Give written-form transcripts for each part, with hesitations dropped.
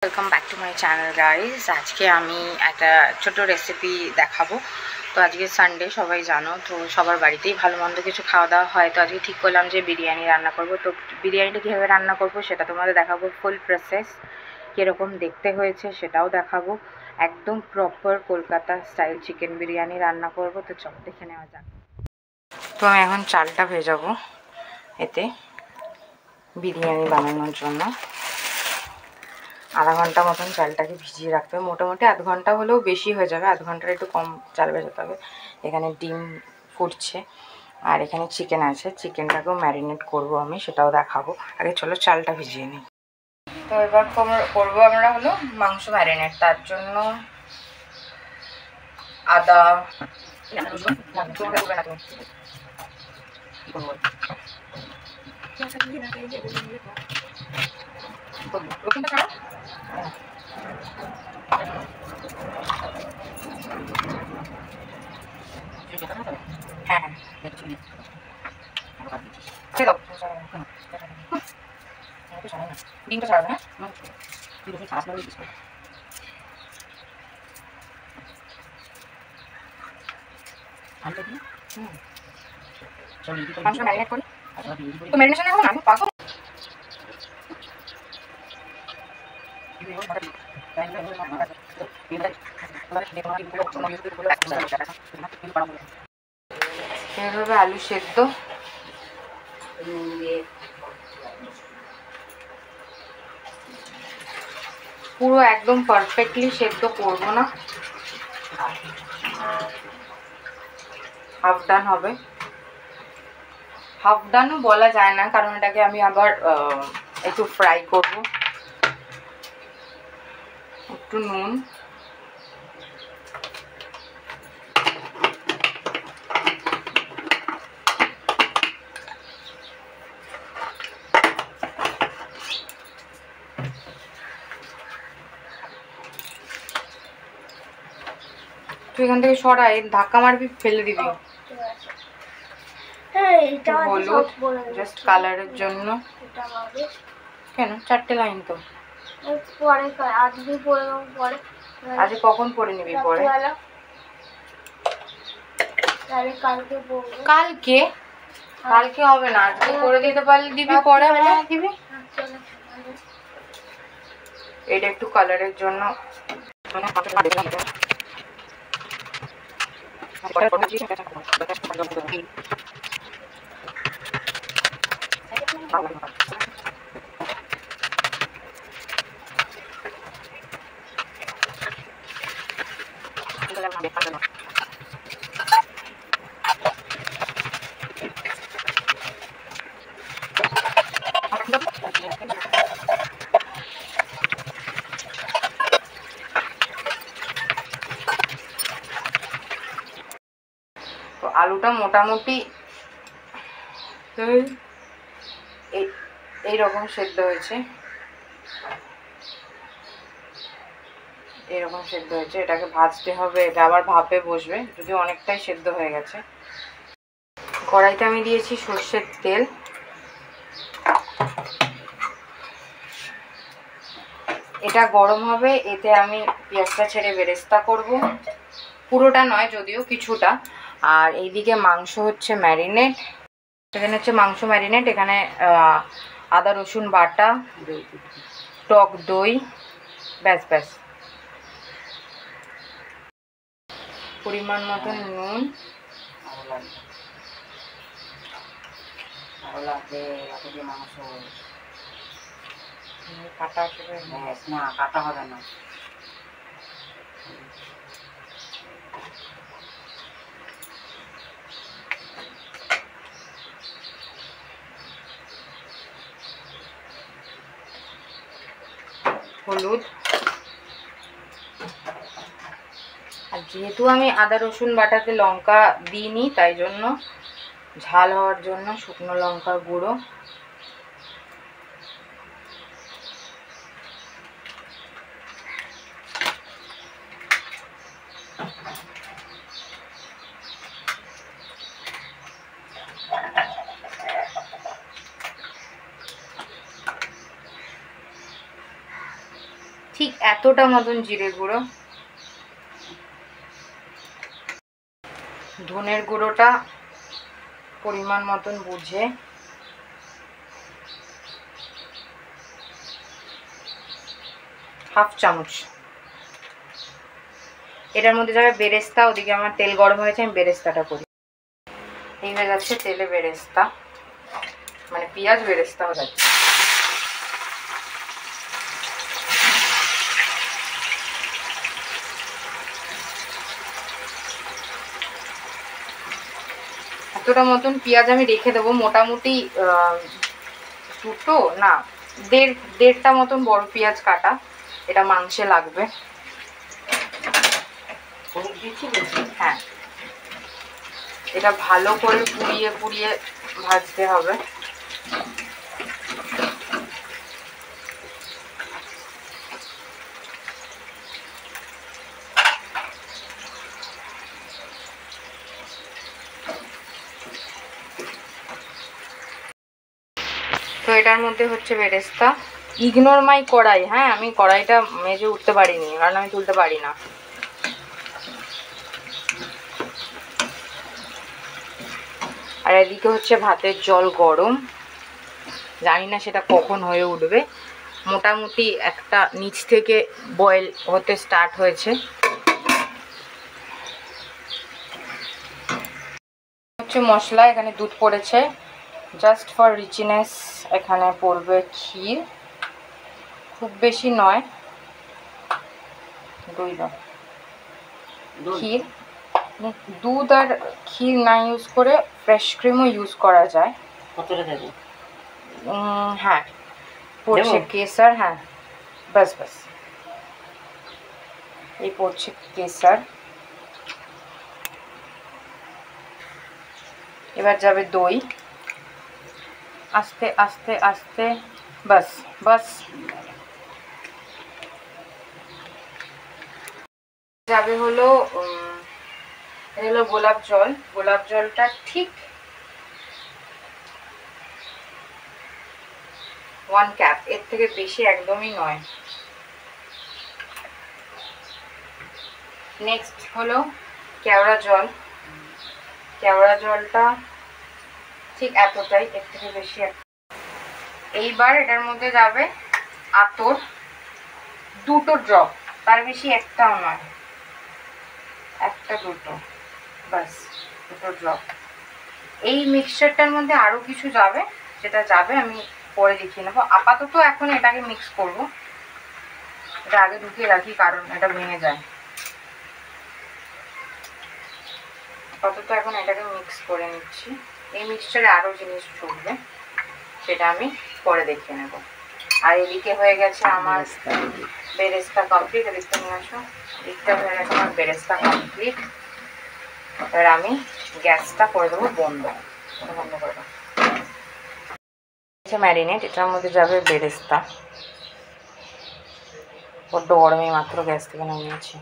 Welcome back to my channel guys. আজকে আমি একটা ছোট রেসিপি দেখাবো। তো আজকে সানডে, সবাই জানো, তো সবার বাড়িতেই ভালো মন্দ কিছু খাওয়া দাওয়া হয়। তো আজকে ঠিক করলাম যে বিরিয়ানি রান্না করব। তো বিরিয়ানিটা কীভাবে রান্না করব সেটা তোমাদের দেখাবো, ফুল প্রসেস কীরকম দেখতে হয়েছে সেটাও দেখাবো। একদম proper Kolkata style chicken biryani রান্না করব। তো চলো দেখে নেওয়া যাক। তো আমি এখন চালটা ভেজাবো এতে বিরিয়ানি বানানোর জন্য। আধা ঘন্টা মতন চালটাকে ভিজিয়ে রাখতে হবে, মোটামুটি আধ ঘন্টা হলেও বেশি হয়ে যাবে, আধ ঘন্টার একটু কম চাল ভেজাতে হবে। এখানে ডিম ফুটছে আর এখানে চিকেন আছে, চিকেনটাকেও ম্যারিনেট করব আমি, সেটাও দেখাবো। আগে চলো চালটা ভিজিয়ে নিই। তো এবার করবো আমরা হলো মাংস ম্যারিনেট। তার জন্য আদা হ্যাঁ ডিমটা ছাড়াবে, হ্যাঁ মাংস ম্যারিনেট করি। তো ম্যারিনেশন এখন আমি পাবো। এভাবে আলু সেদ্ধ পুরো একদম পারফেক্টলি সেদ্ধ করব না, হাফ ডান হবে। হাফ ডানও বলা যায় না, কারণ এটাকে আমি আবার একটু ফ্রাই করব। একটু নুন, তুই এখান থেকে সরাই, ধাক্কা মারবি, ফেলে দিবি। হলুদ জাস্ট কালারের জন্য। কেন 4টে লাইন তো আজকে কখন পরে নিবি? পরে কালকে কালকে হবে না, আজকে করে দিতে পারলে দিবি, পরে দিবি। এটা একটু কালারের জন্য আলুটা মোটামুটি এইরকম সেদ্ধ হয়েছে, এরকম সেদ্ধ হয়েছে। এটাকে ভাজতে হবে, এটা আবার ভাপে বসবে, যদি অনেকটাই সেদ্ধ হয়ে গেছে। কড়াইতে আমি দিয়েছি সর্ষের তেল, এটা গরম হবে। এতে আমি পেঁয়াজটা ছেড়ে বেরেস্তা করব, পুরোটা নয় যদিও, কিছুটা। আর এইদিকে মাংস হচ্ছে ম্যারিনেট, এখানে হচ্ছে মাংস ম্যারিনেট। এখানে আদা রসুন বাটা, টক দই, ব্যাস ব্যাস, পরিমাণ মতন নুন, মাংস কাটা না, কাটা হবে না। হলুদ, আর যেহেতু আমি আদা রসুন বাটাতে লঙ্কা দিইনি, তাই জন্য ঝাল হওয়ার জন্য শুকনো লঙ্কার গুঁড়ো, ঠিক এতটা মতন জিরে গুঁড়ো, ধনের গুঁড়োটা পরিমাণ মতন বুঝে, হাফ চামচ। এটার মধ্যে যাবে বেরেস্তা। ওদিকে আমার তেল গরম হয়েছে, আমি বেরেস্তাটা করি। এই হয়ে যাচ্ছে তেলে বেরেস্তা, মানে পেঁয়াজ বেরেস্তা হয়ে যাচ্ছে। এতটা মতন পেঁয়াজ আমি রেখে দেবো, মোটামুটি দুটো না দেড়টা মতন বড় পেঁয়াজ কাটা, এটা মাংসে লাগবে। হ্যাঁ, এটা ভালো করে পুড়িয়ে পুড়িয়ে ভাজতে হবে। তো এটার মধ্যে হচ্ছে বেরেস্তা। ইগনোর মাই কড়াই। হ্যাঁ, আমি কড়াইটা মেজে উঠতে পারিনি, কারণ আমি তুলতে পারি না। আর এদিকে হচ্ছে ভাতের জল গরম, জানি না সেটা কখন হয়ে উঠবে। মোটামুটি একটা নিচ থেকে বয়েল হতে স্টার্ট হয়েছে। হচ্ছে মশলা, এখানে দুধ পড়েছে জাস্ট ফর রিচনেস। এখানে পড়বে ক্ষীর, খুব বেশি নয়, ক্ষীর। দুধ আর ক্ষীর না ইউজ করে ফ্রেশ ক্রিমও ইউজ করা যায়। কতটা দেবো? হ্যাঁ, পড়ছে কেসার। হ্যাঁ, বাস বাস, এই পড়ছে কেসার। এবার যাবে দই, আস্তে আস্তে আস্তে, বাস বাস। যাবে হলো গোলাপ জল। গোলাপ জলটা ঠিক 1 কাপ, এর থেকে বেশি একদমই নয়। নেক্সট হলো কেওড়া জল। কেওড়া জলটা ঠিক এতটাই, এর থেকে বেশি। এইবার এটার মধ্যে যাবে আতর, 2টো ড্রপ, তার বেশি একটাও নয়, 1টা 2টো, বাস 2টো ড্রপ। এই মিক্সচারটার মধ্যে আরো কিছু যাবে, যেটা যাবে আমি পরে দেখিয়ে নেবো। আপাতত এখন এটাকে মিক্স করব। এটা আগে ঢুকিয়ে রাখি, কারণ এটা ভেঙে যায়। আপাতত এখন এটাকে মিক্স করে নিচ্ছি। এই মিক্সচারে আরো জিনিস ঢুকবে, সেটা আমি পরে দেখিয়ে নেব। আর এদিকে হয়ে গেছে আমার বেরেস্তা কমপ্লিট। এদিকটা নিয়ে আসো, এদিকটা হয়ে গেছে আমার বেরেস্তা কমপ্লিট। এবার আমি গ্যাসটা করে দেবো বন্ধ করে দেবো। ম্যারিনেট, এটার মধ্যে যাবে বেরেস্তা। বড্ড গরমে মাত্র গ্যাস থেকে নামিয়েছি।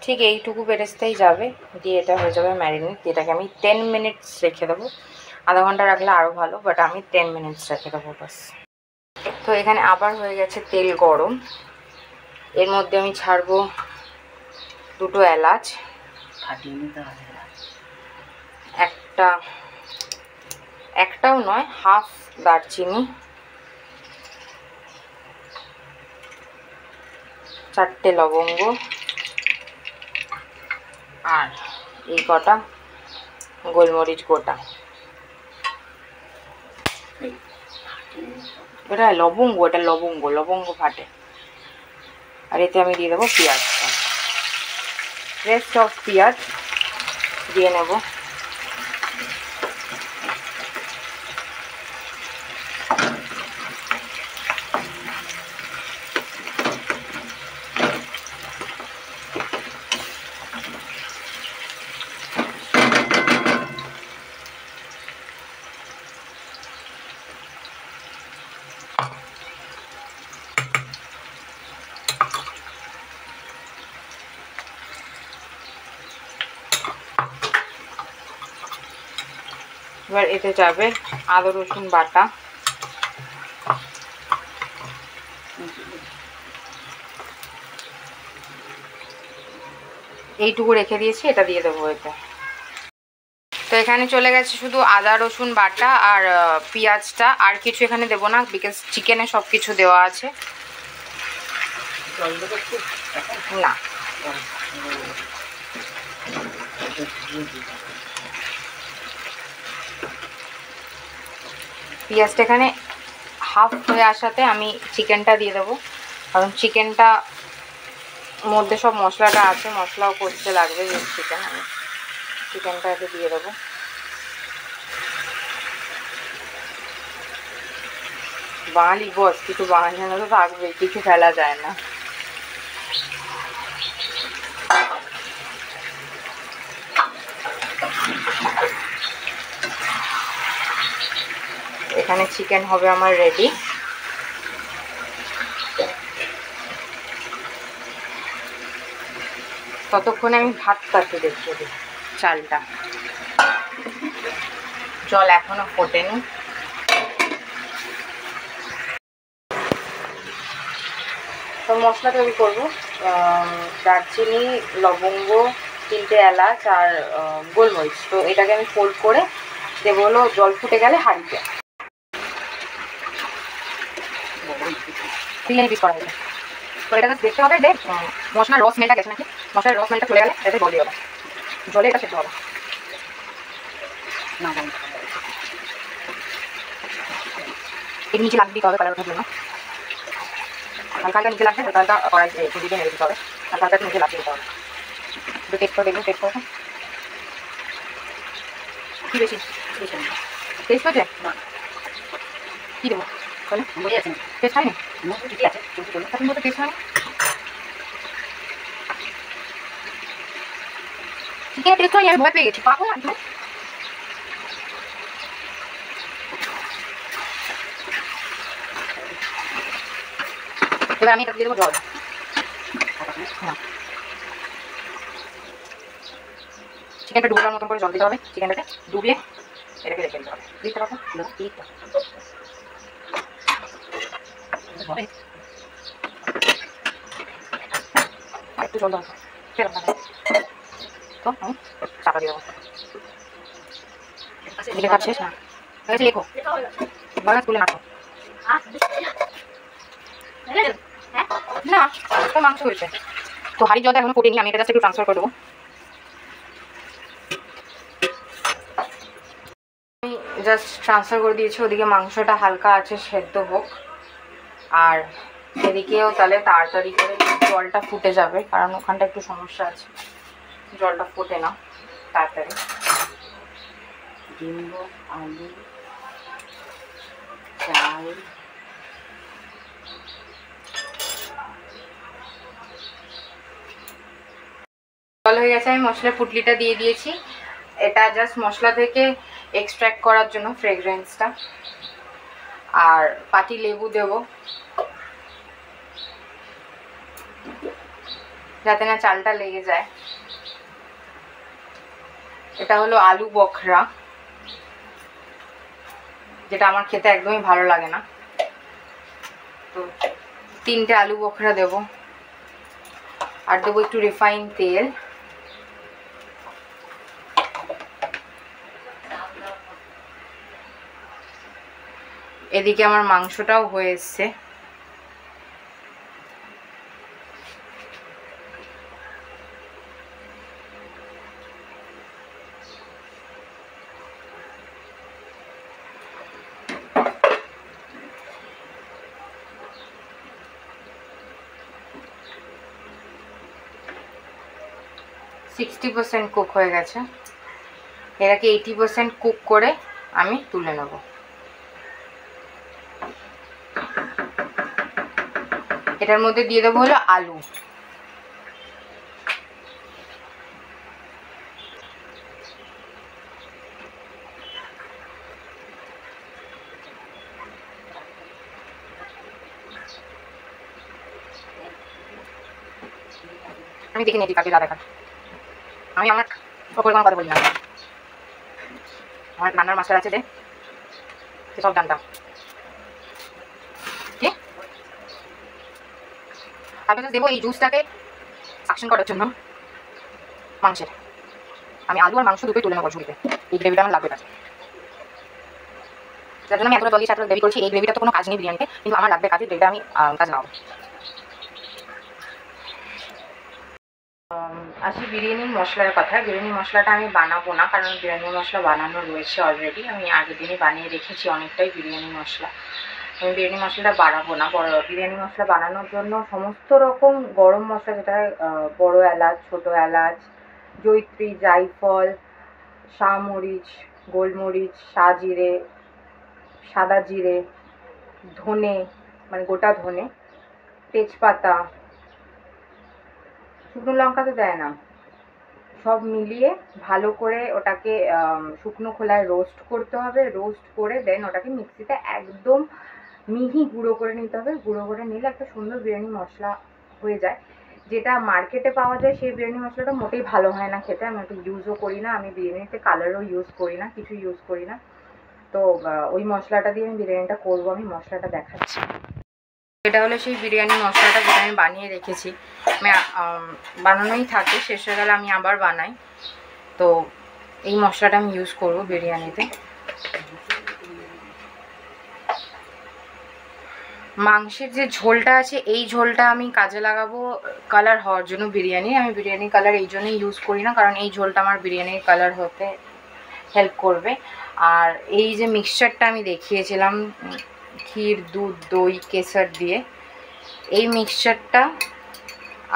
ঠিক এইটুকু বেরেস্তাই যাবে, দিয়ে এটা হয়ে যাবে ম্যারিনেট। এটাকে আমি 10 মিনিটস রেখে দেবো। আধা ঘন্টা রাখলে আরও ভালো, বাট আমি 10 মিনিটস রেখে দেবো বাস। তো এখানে আবার হয়ে গেছে তেল গরম। এর মধ্যে আমি ছাড়বো 2টো এলাচ, একটাও নয়, হাফ দারচিনি, 4টে লবঙ্গ, আর এই কটা গোলমরিচ গোটা। এটা লবঙ্গ, এটা লবঙ্গ ফাটে। আর এতে আমি দিয়ে দেবো পেঁয়াজটা, রেস্ট অফ পেঁয়াজ দিয়ে নেব। এবার এতে যাবে আদা রসুন বাটা, এইটুকু রেখে দিয়েছি, এটা দিয়ে দেবো এতে। তো এখানে চলে গেছে শুধু আদা রসুন বাটা আর পেঁয়াজটা, আর কিছু এখানে দেবো না বিকজ চিকেনে সব কিছু দেওয়া আছে। না পেঁয়াজটা এখানে হাফ হয়ে আসাতে আমি চিকেনটা দিয়ে দেবো, কারণ চিকেনটা মধ্যে সব মশলাটা আছে, মশলাও করতে লাগবে যে চিকেন, আমি চিকেনটা এতে দিয়ে দেবো। বাঙালি বস, কিছু বাঙালি না তো থাকবে, কিছু ফেলা যায় না। এখানে চিকেন হবে আমার রেডি। ততক্ষণে আমি ভাতটা একটু দেখতে দিই, চালটা, জল এখনো ফোটেনি। তো মশলা তৈরি করবো, দারচিনি, লবঙ্গ, 3টে এলাচ আর গোলমরিচ। তো এটাকে আমি ফোল্ড করে দেবো হলো জল ফুটে গেলে হাঁড়িতে। পিস করা হয়েছে, তো এটাকে দেখতে হবে যে মশলার রস মেলটা গেছে নাকি। মশলার রস মেলটা চলে গেলে এটাতে জল দিয়ে হবে, জলে এটা সেদ্ধ হবে। এর নিচে লাগিয়ে দিতে হবে কালার ওঠার জন্য, হালকা হালকা নিচে লাগবে, হালকা হালকা কড়াই দিয়ে নেড়ে দিতে হবে, হালকা হালকা নিচে লাগিয়ে দিতে হবে। একটু টেস্ট করে দেখবেন, টেস্ট করবেন কি বেশি টেস্ট হয়েছে, কী দেবো টেস্ট হয়নি, এখন বলতে টেস্ট হয়নি। চিকেনের টেস্ট হয়নি, আমি ভয় পেয়ে গেছি, পাবো না। এবার আমি এটা দিয়ে দেবো জল, চিকেনটা ডুবার মতন করে জল দিতে হবে, চিকেনটাকে ডুবিয়ে এটাকে রেখে দিতে হবে। দিতে পারবো একটু জল দেবো, তো আমি চাপা দিয়ে দেবো। লিখে কাজ শেষ না হয়েছে, লেখো বাগান স্কুলে নাচো না, তো মাংস হয়েছে। তো হাঁড়ি জলটা এখনো ফুটেনি, আমি এটা জাস্ট একটু ট্রান্সফার করে দেবো। আমি জাস্ট ট্রান্সফার করে দিয়েছি, ওদিকে মাংসটা হালকা আছে, সেদ্ধ হোক, আর সেদিকেও তাহলে তাড়াতাড়ি করে জলটা ফুটে যাবে, কারণ ওখানটা একটু সমস্যা আছে, জলটা ফোটে না তাড়াতাড়ি। ডিম, আলু, চাল, জল হয়ে গেছে, আমি মশলা পুটলিটা দিয়ে দিয়েছি। এটা জাস্ট মশলা থেকে এক্সট্র্যাক্ট করার জন্য ফ্রেগরেন্সটা। আর পাতি লেবু দেব যাতে না চালটা লেগে যায়। এটা হলো আলু বখরা, যেটা আমার খেতে একদমই ভালো লাগে না, তো 3টে আলু বখরা দেব। আর দেবো একটু রিফাইন তেল। এদিকে আমার মাংসটাও হয়ে এসছে, $60% কুক হয়ে গেছে। এটাকে 80% কুক করে আমি তুলে নেব। এটার মধ্যে দিয়ে দেবো হলো আলু। আমি দেখে নিয়েছি কাকে যা দেখার, আমি আমার ওপরে কোনো কথা বলি না, আমার রান্নার মাস্টার আছে যে সব জানতাম। ঠিক আমি দেবো এই জুসটাকে সাকশন করার জন্য, মাংসের। আমি আলু আর মাংস দুটোই তুলে নেবো ঝুড়িতে। এই গ্রেভিটা আমার লাগবে কাজে, যার জন্য আমি এতটা জলদি এতটা গ্রেভি করছি। এই গ্রেভিটা তো কোনো কাজ নেই বিরিয়ানিতে, কিন্তু আমার লাগবে কাজে, গ্রেভিটা আমি কাজ লাগাবো। আসি বিরিয়ানির মশলার কথা। বিরিয়ানি মশলাটা আমি বানাবো না, কারণ বিরিয়ানি মশলা বানানো রয়েছে অলরেডি। আমি আগের দিনই বানিয়ে রেখেছি অনেকটাই বিরিয়ানি মশলা। আমি বিরিয়ানি মশলাটা বাড়াবো না। বিরিয়ানি মশলা বানানোর জন্য সমস্ত রকম গরম মশলা, যেটা বড় এলাচ, ছোট এলাচ, জয়িত্রী, জায়ফল, শাহমরিচ, গোলমরিচ, সাজিরে, সাদা জিরে, ধনে মানে গোটা ধনে, তেজপাতা, শুকনো লঙ্কা তো দেয় না, সব মিলিয়ে ভালো করে ওটাকে শুকনো খোলায় রোস্ট করতে হবে। রোস্ট করে দেন ওটাকে মিক্সিতে একদম মিহি গুঁড়ো করে নিতে হবে। গুঁড়ো করে নিলে একটা সুন্দর বিরিয়ানি মশলা হয়ে যায়। যেটা মার্কেটে পাওয়া যায় সেই বিরিয়ানি মশলাটা মোটেই ভালো হয় না খেতে। আমি ওটা ইউজও করি না। আমি বিরিয়ানিতে কালারও ইউজ করি না, কিছু ইউজ করি না। তো ওই মশলাটা দিয়ে আমি বিরিয়ানিটা করবো। আমি মশলাটা দেখাচ্ছি। এটা হলো সেই বিরিয়ানি মশলাটা, যেটা আমি বানিয়ে রেখেছি। আমি বানানোই থাকে, শেষ হয়ে গেলে আমি আবার বানাই। তো এই মশলাটা আমি ইউজ করবো বিরিয়ানিতে। মাংসের যে ঝোলটা আছে, এই ঝোলটা আমি কাজে লাগাবো কালার হওয়ার জন্য বিরিয়ানি। আমি বিরিয়ানি কালার এই জন্যই ইউজ করি না, কারণ এই ঝোলটা আমার বিরিয়ানির কালার হতে হেল্প করবে। আর এই যে মিক্সচারটা আমি দেখিয়েছিলাম ক্ষীর, দুধ, দই, কেশর দিয়ে, এই মিক্সচারটা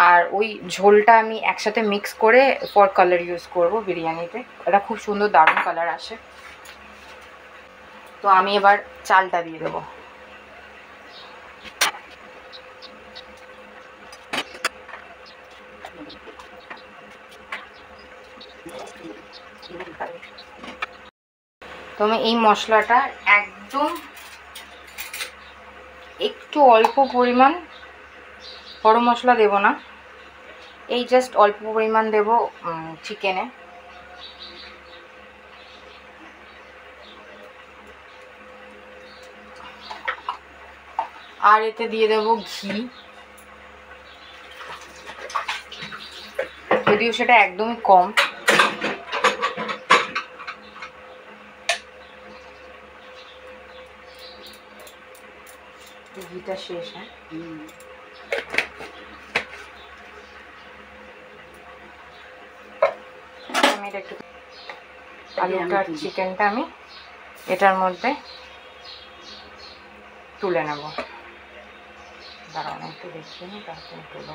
আর ওই ঝোলটা আমি একসাথে মিক্স করে ফর কালার ইউজ করব বিরিয়ানিতে। এটা খুব সুন্দর দারুণ কালার আসে। তো আমি এবার চালটা দিয়ে দেবো। তো আমি এই মশলাটা একদম একটু অল্প পরিমাণ, বড় মশলা দেব না, এই জাস্ট অল্প পরিমাণ দেব চিকেনে। আর এতে দিয়ে দেব ঘি, যদিও সেটা একদমই কম। ঘিটা শেষ। হ্যাঁ, আমি এটা একটু আলুটা আর চিকেনটা আমি এটার মধ্যে তুলে নেব। দাঁড়ানো একটু দেখিয়ে নিই, তারপরে তুলো।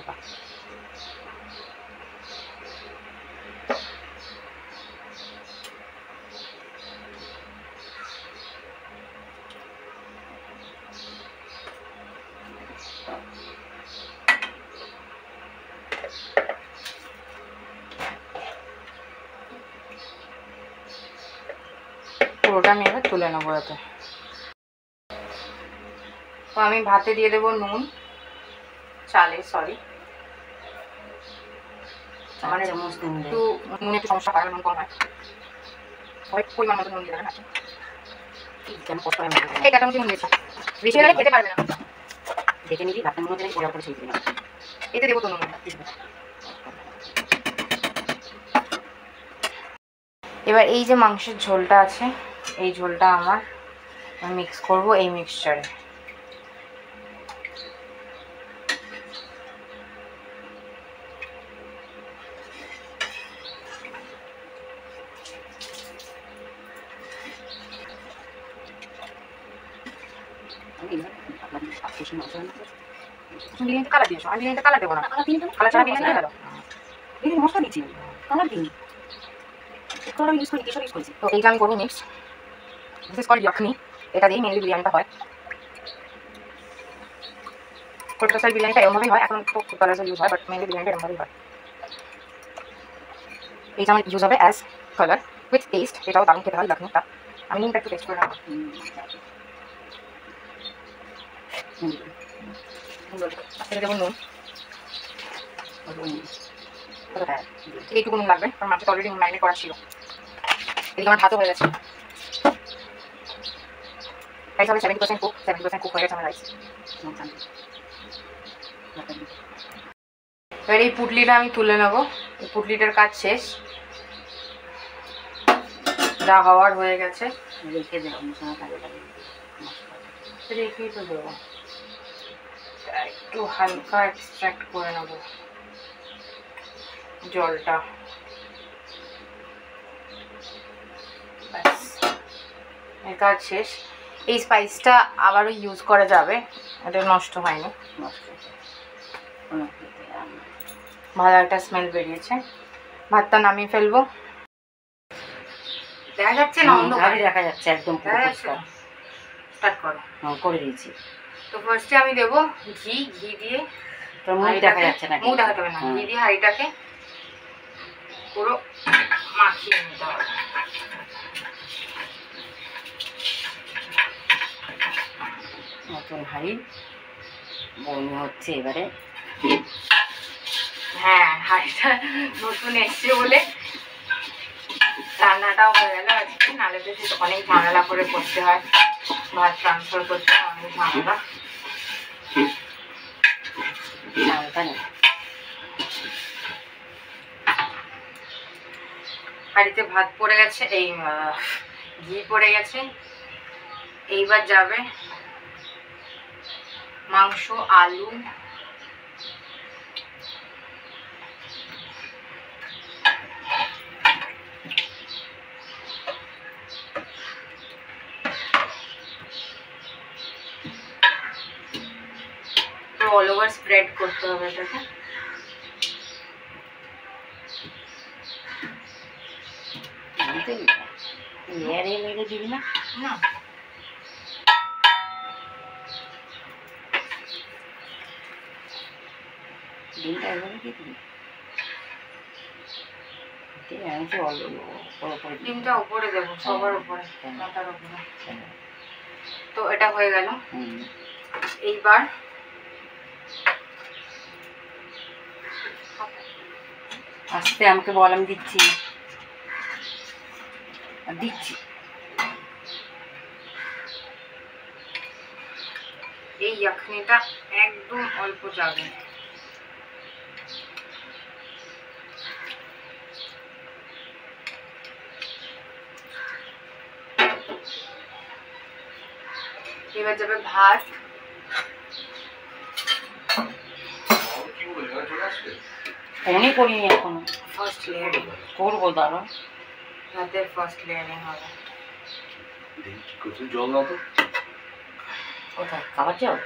পুরোটা আমি এবার তুলে নেবো এতে। তো আমি ভাতে দিয়ে দেবো নুন, চালে সরি, মানে একটু নুন একটু সমস্যা হয়, নুন কম হয়, পরিমাণ মতো নুন দিয়ে দেবেন। এই কাটামুটি নুন দিয়েছি, বেশি হলে খেতে পারবে না। দেখে নিবি ভাতের মধ্যে পরিমাণ করে ছেড়ে দিবি না। এতে দেবো তো নুন। এবার এই যে মাংসের ঝোলটা আছে, এই ঝোলটা আমার মিক্স করব এই মিক্সচারে। বিরিয়ানিতে কালার দিয়েছো, আমি বিরিয়ানিতে কালার দেবো না। কালার ছাড়া বিরিয়ানি হয়ে গেল। বিরিয়ানি মশলা দিচ্ছি, কালার দিই। কালার ইউজ করি, কেশর ইউজ করেছি। তো এইটা আমি করবো মিক্স। দিস ইজ কল্ড ইয়াখনি। এটা দিয়ে মেনলি বিরিয়ানিটা হয়। কলকাতা স্টাইল বিরিয়ানিটা এরকমভাবেই হয়। এখন তো ফুড কালার ইউজ হয়, বাট মেনলি বিরিয়ানিটা এরকমভাবেই হয়। এইটা আমার ইউজ হবে অ্যাজ কালার উইথ টেস্ট। এটাও দারুণ খেতে হয় ইয়াখনিটা। আমি নুনটা একটু টেস্ট করে নেবো। এটা দেবো নুন, এইটুকু নুন লাগবে, কারণ মাছটা অলরেডি নুন ম্যারিনেট করা ছিল। এদিকে আমার ভাতও হয়ে গেছে। রাইস হবে 70% কুক, 70% কুক হয়ে গেছে আমার রাইস। এবার এই পুটলিটা আমি তুলে নেবো। পুটলিটার কাজ শেষ, যা হওয়ার হয়ে গেছে। রেখে দেবো, রেখেই তো দেবো, একটু হালকা এক্সট্রাক্ট করে নেব জলটা। ব্যাস, এর কাজ শেষ। এই স্পাইসটা আবারও ইউজ করা যাবে, এটা নষ্ট হয়নি, ভালো একটা স্মেল বেরিয়েছে। ভাতটা নামিয়ে ফেলবো। দেখা যাচ্ছে না? অন্ধকারে দেখা যাচ্ছে একদম। স্টার্ট করো। করে দিয়েছি। তো ফার্স্টে আমি দেবো ঘি। ঘি দিয়ে মুখ দেখা যাচ্ছে না, মুখ দেখাতে হবে না, ঘি দিয়ে হাঁড়িটাকে পুরো মাখিয়ে নিতে হবে। নতুন হাঁড়ি বমি হচ্ছে এবারে। হ্যাঁ, হাঁড়িটা নতুন এসছে বলে রান্নাটাও হয়ে গেল আজকে, নাহলে তো সে অনেক ঝামেলা করে করতে হয়, ভাত ট্রান্সফার করতে হয়, অনেক ঝামেলা। হাঁড়িতে ভাত পড়ে গেছে, এই ঘি পড়ে গেছে। এইবার যাবে মাংস, আলু, অল ওভার স্প্রেড করতে হবে এটাকে। দিবি না? না, ডিমটা এভাবে দিয়ে দিবি। ডিমটা উপরে দেবো, সবার উপরে, মাথার উপরে। তো এটা হয়ে গেল। এইবার আস্তে আমাকে বল, আমি দিচ্ছি দিচ্ছি। এই ইয়াখনিটা একদম অল্প যাবে। এবার যাবে ভাত। ফোনই করিনি এখনো, ফার্স্ট লেয়ারিং করবো, দাঁড়া। ভাতের ফার্স্ট লেয়ারিং হবে। জল দাও তো। কোথায় খাবার জল?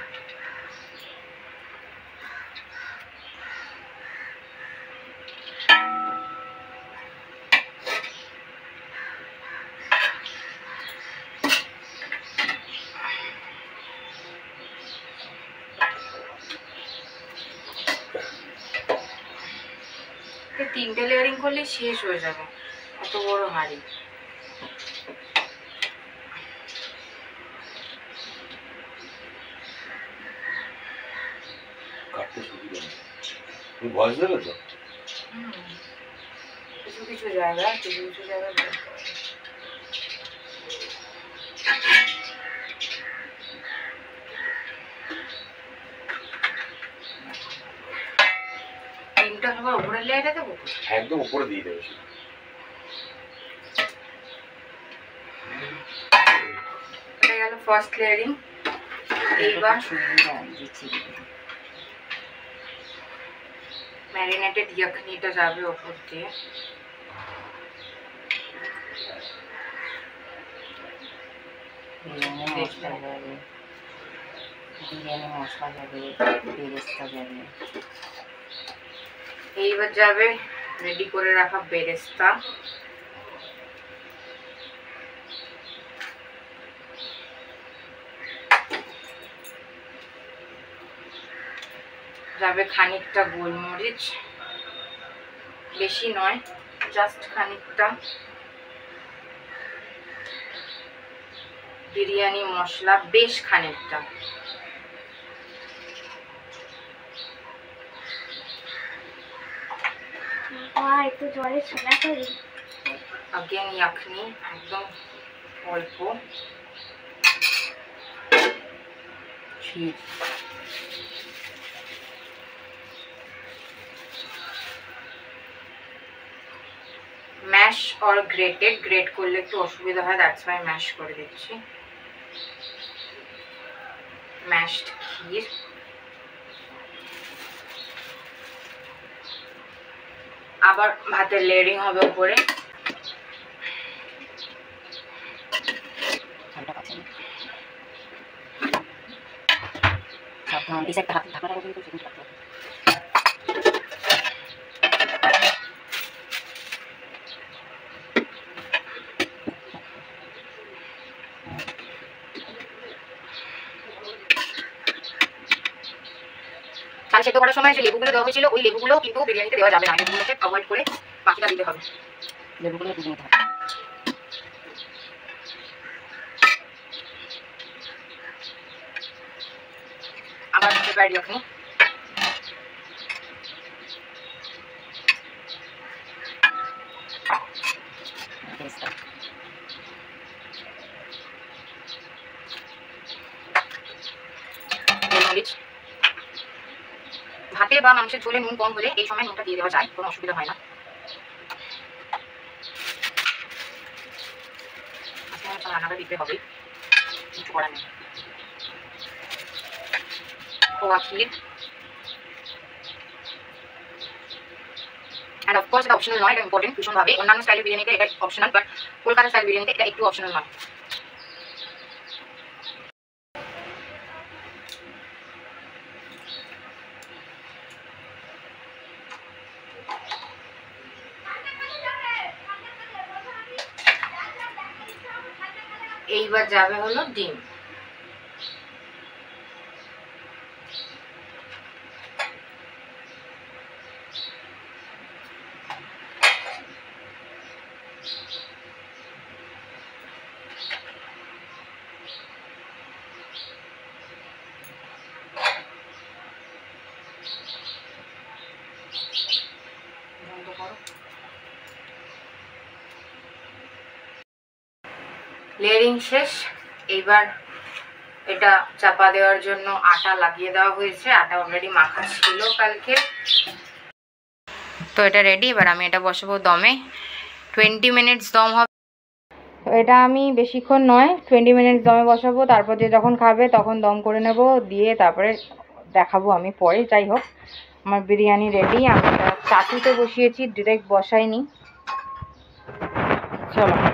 তিনটে লেয়ারিং করলে শেষ হয়ে যাবে, এত বড় হাঁড়ি। কাটতে সুবিধা নেই। তুমি ভয়েস দেবে তো? কিছু কিছু জায়গায় ডিমটা সবার উপরের লেয়ারে দেবো, একদম উপরে দিয়ে দেবে। এটা গেল ফার্স্ট লেয়ারিং। এইবার ম্যারিনেটেড ইয়াখনিটা যাবে ওপর দিয়ে। বিরিয়ানি মশলা যাবে, বেরেস্তা যাবে। এইবার যাবে রেডি করে রাখা বেরেস্তা। যাবে খানিকটা গোলমরিচ, বেশি নয়, জাস্ট খানিকটা। বিরিয়ানি মশলা বেশ খানিকটা। একটু জলে ছোলা করি। अगेन याखनी एकदम অল্প। অর গ্রেটেড, গ্রেট করলে একটু অসুবিধা হয়, দ্যাটস ওয়াই ম্যাশ করে দিচ্ছি। ম্যাশড ক্ষীর, আবার ভাতের লেয়ারিং হবে উপরে। চাল সেদ্ধ করার সময় যে লেবুগুলো দেওয়া হয়েছিল, ওই লেবুগুলো কিন্তু বিরিয়ানিতে দেওয়া যাবে না, লেবুগুলোকে অ্যাভয়েড করে বাকিটা দিতে হবে। লেবুগুলো দিয়ে দিতে হবে। আবার প্রিপেয়ার রাখুন। ভাতে বা মাংসের ঝোলে নুন কম হলে এই সময় নুনটা দিয়ে দেওয়া যায়, কোনো অসুবিধা হয় না। রান্নাটা দিতে হবে, কিছু করার নেই। খোয়া ক্ষীর, অ্যান্ড অফকোর্স এটা অপশনাল নয়, এটা ইম্পর্টেন্ট ভীষণভাবে। অন্যান্য স্টাইলের বিরিয়ানিতে এটা অপশনাল, বাট কলকাতা স্টাইল বিরিয়ানিতে এটা একটু অপশনাল নয়। এইবার যাবে হলো ডিম। লেয়ারিং শেষ। এইবার এটা চাপা দেওয়ার জন্য আটা লাগিয়ে দেওয়া হয়েছে, আটা অলরেডি মাখা ছিল কালকে। তো এটা রেডি। এবার আমি এটা বসাবো দমে, 20 মিনিটস দম হবে। তো এটা আমি বেশিক্ষণ নয়, 20 মিনিটস দমে বসাবো। তারপর যে যখন খাবে তখন দম করে নেব, দিয়ে তারপরে দেখাবো আমি পরে। যাই হোক, আমার বিরিয়ানি রেডি। আমি এটা চাটুতে বসিয়েছি, ডিরেক্ট বসাইনি। চলো।